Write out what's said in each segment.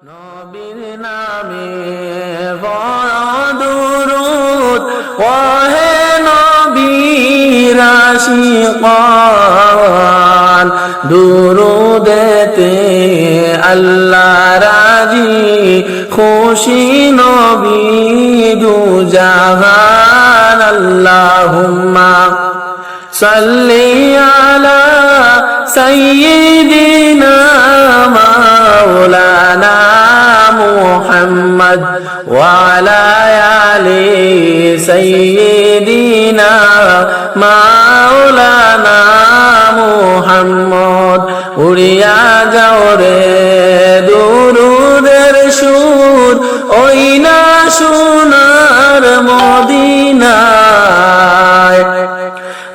নবীর নামে বড় দুরূদ ওহে নবীর আশিকান দুরূদেতে আল্লাহ রাজি খুশি নবী দু জাহান আল্লাহুম্মা সাল্লি আলা সাইয়্যিদিনা মাওলানা মুহাম্মদ ওয়া আলা আলি সাইয়্যিদিনা মাওলানা মুহাম্মদ উড়িয়া যাও রে দুরূদের সুর ওই না সোনার মদিনায়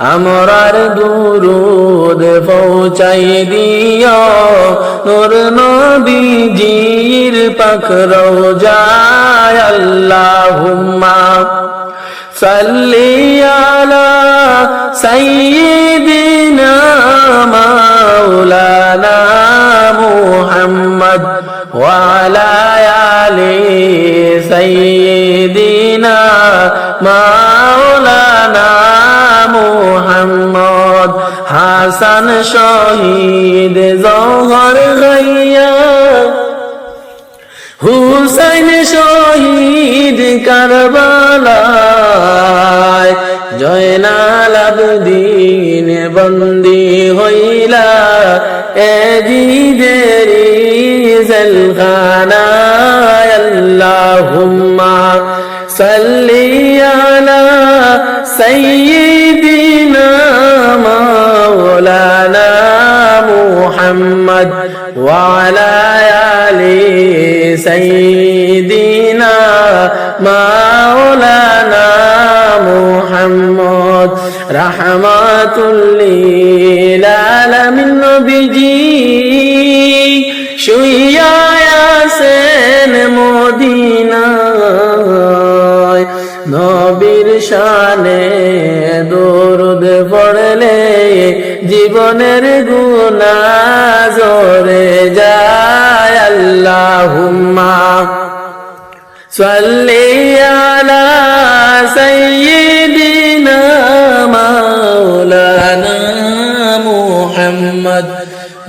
আমরার দুরূদ পৌঁছাই দিও নূর নবীজির পাক রওজায় আল্লাহুম্মা সাল্লি আলা সাইয়্যিদিনা মাওলানা মুহাম্মদ ওয়া আলা আলি সাইয়্যিদিনা মাওলানা মুহাম্মদ হাসান শহীদ জওহর গাইয়া হুসাইন শহীদ কারবালায় জয়নাল আবদিন বন্দী হইলা এজিদেরি জেলখানায় আল্লাহুম্মা সাল্লি আলা সাইয়্যিদিনা মাওলানা মুহাম্মদ ওয়া আলা আলি সাইয়্যিদিনা মাওলানা মুহাম্মদ রাহমাতুল লিল আলামিন নবীজি শুইয়া আছেন মদিনায় নবীর শানে দরুদ পড়লে জীবনের গুনাহ ঝরে যায় আল্লাহুম্মা সাল্লি আলা সাইয়্যিদিনা মাওলানা মুহাম্মদ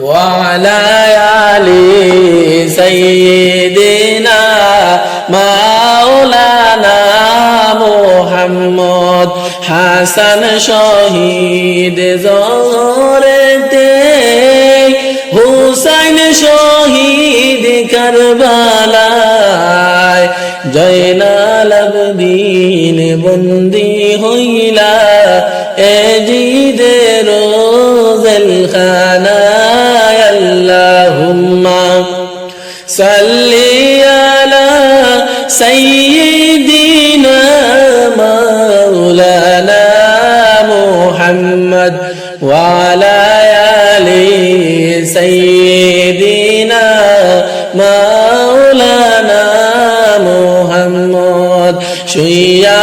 ওয়া আলা আলি সাইয়্যিদিনা মাওলানা মুহাম্মদ হাসান শহীদ জোহরেতে হুসাইন শহীদ কারবালায় জয়নাল আবদিন বন্দী হইলা এজিদের জেলখানায় আল্লাহুম্মা সাল্লি আলা সাইয়্যিদিনা মাওলানা মুহাম্মদ ওয়া আলা আলি সাইয়্যিদিনা মাওলানা মুহাম্মদ শুইয়া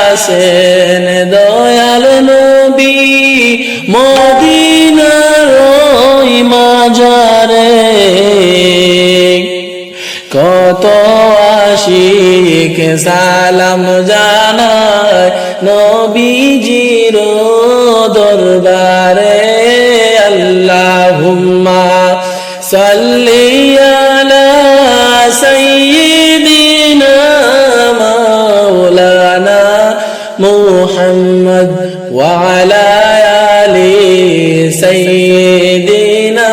আছেন দয়াল নবী মদিনার ওই মাজারে কত আশিক সালাম জানায় নবীজির দরবারে আল্লাহুম্মা সাল্লি আলা সাইয়্যিদিনা মাওলানা মুহাম্মদ ওয়া আলা আলি সাইয়্যিদিনা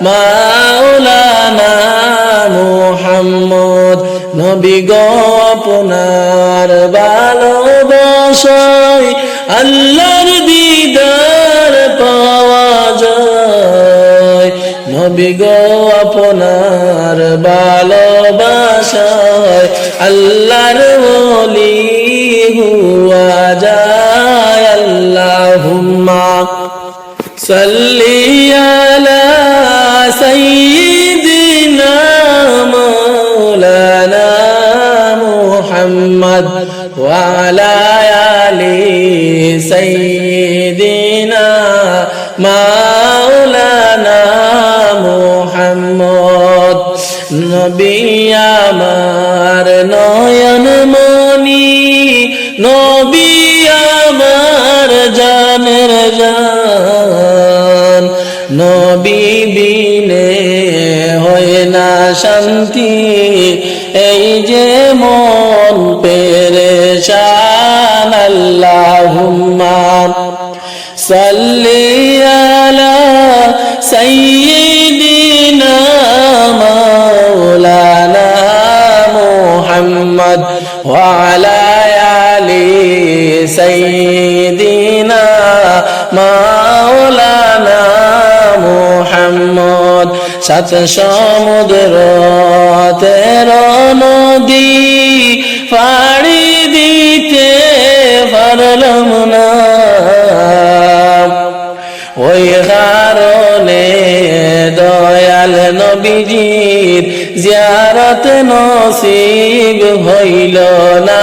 মাওলানা মুহাম্মদ নবী গো আপনার ভালোবাসায় আল্লাহর দিদার পাওয়া যায় নবী গো আপনার ভালোবাসায় আল্লাহর ওলি হুয়া যায় আল্লাহুম্মা সাল্লি আলা সাইয়্যিদিনা মাওলানা মুহাম্মদ ওয়া আলা আলি সাইয়্যিদিনা মাওলানা মুহাম্মদ নবী আমার নয়ন মনি, নবী আমার জানের জান, নবী বিনে হয় না শান্তি, এই যে মন পেরেশান। আল্লাহুম্মা সাল্লি আলা সাইয়্যিদিনা মাওলানা মুহাম্মদ ওয়া আলা আলি সাইয়্যিদিনা মাওলানা মুহাম্মদ। সাত সমুদ্র 13 নদী পাড়ি দিতে পারলাম না, ওই কারণে দয়াল নবীজির জিয়ারত নসিব হইল না।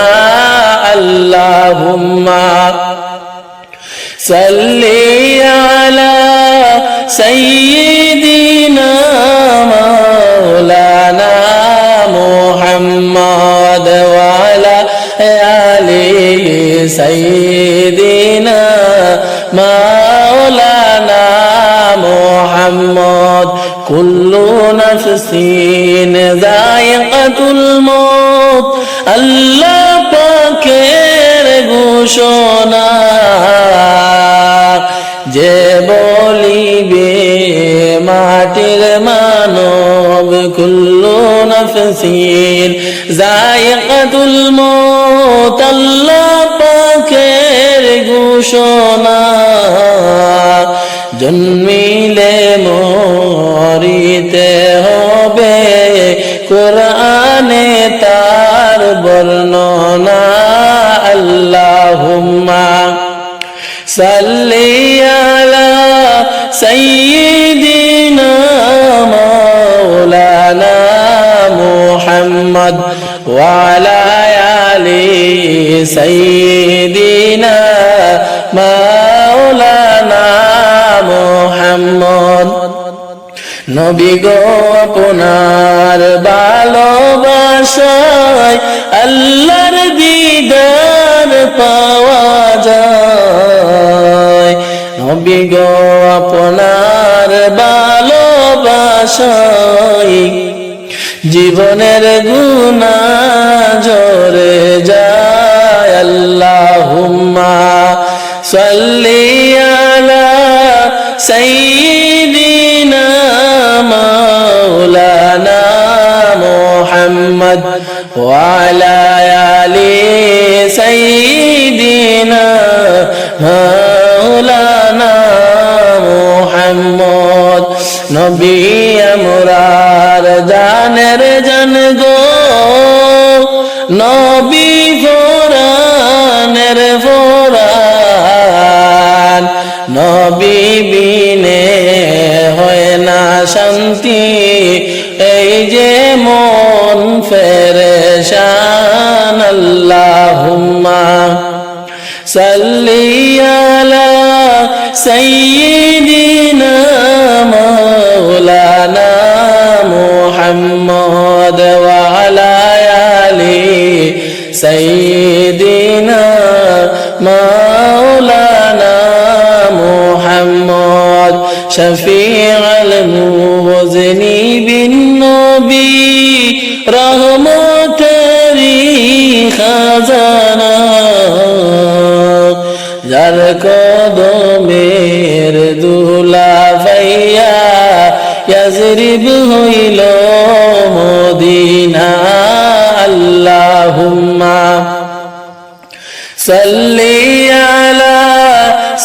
আল্লাহুম্মা সাল্লি আলা সাইয়্যিদিনা মাওলানা মুহাম্মদ ওয়া আলা আলি সাইয়্যিদিনা মাওলানা মুহাম্মদ। কুল্লু নাফসিন যায়িকাতুল মউত, আল্লাহ পাকের ঘোষণা, যে বলিবে মাটির মানব কুল্লু নাফসিন যায়িকাতুল মউত, আল্লাহ পাকের ঘোষণা, জন্মিলে মরিতে হবে, কোরআনে তার বর্ণনা। আল্লাহুম্মা সাল্লি আলা সাইয়্যিদিনা মাওলানা মুহাম্মদ ওয়া আলা আলি সাইয়্যিদিনা মাওলানা মুহাম্মদ। নবী গো আপনার ভালোবাসায় আল্লাহর দিদার পাওয়া যায়, নবী গো আপনার ভালোবাসায় জীবনের গুনাহ ঝরে যায়। আল্লাহুম্মা সাল্লি আলা সাইয়্যিদিনা মাওলানা মুহাম্মদ ওয়া আলা আলি সাইয়্যিদিনা মাওলানা মুহাম্মদ। নবী আমরার জানের জান গো, নবী ফোরানের ফোরান, নবী বিনে হয় না শান্তি, এই যে মন পেরেশান। আল্লাহুম্মা সাল্লি আলা সাইয়্যিদিনা মাওলানা মুহাম্মদ ওয়া আলা আলি সাইয়্যিদিনা মাওলানা মুহাম্মদ। শফিউল মুযনিবিন নবী রহমতেরি খাজানা, যার কদমের দুলা পাইয়া ইয়াজরিব হইল মদিনা। আল্লাহুম্মা সাল্লি আলা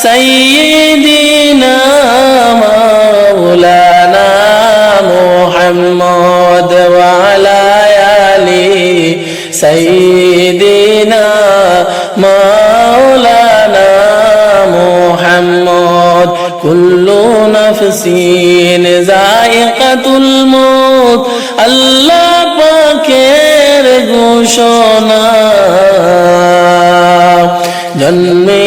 সাইয়্যিদিনা মাওলানা মুহাম্মদ ওয়া আলা আলি সাইয়্যিদিনা মাওলানা মুহাম্মদ। কুল্লু নাফসিন যায়িকাতুল মউত, আল্লাহ পাকের ঘোষণা, জন্মে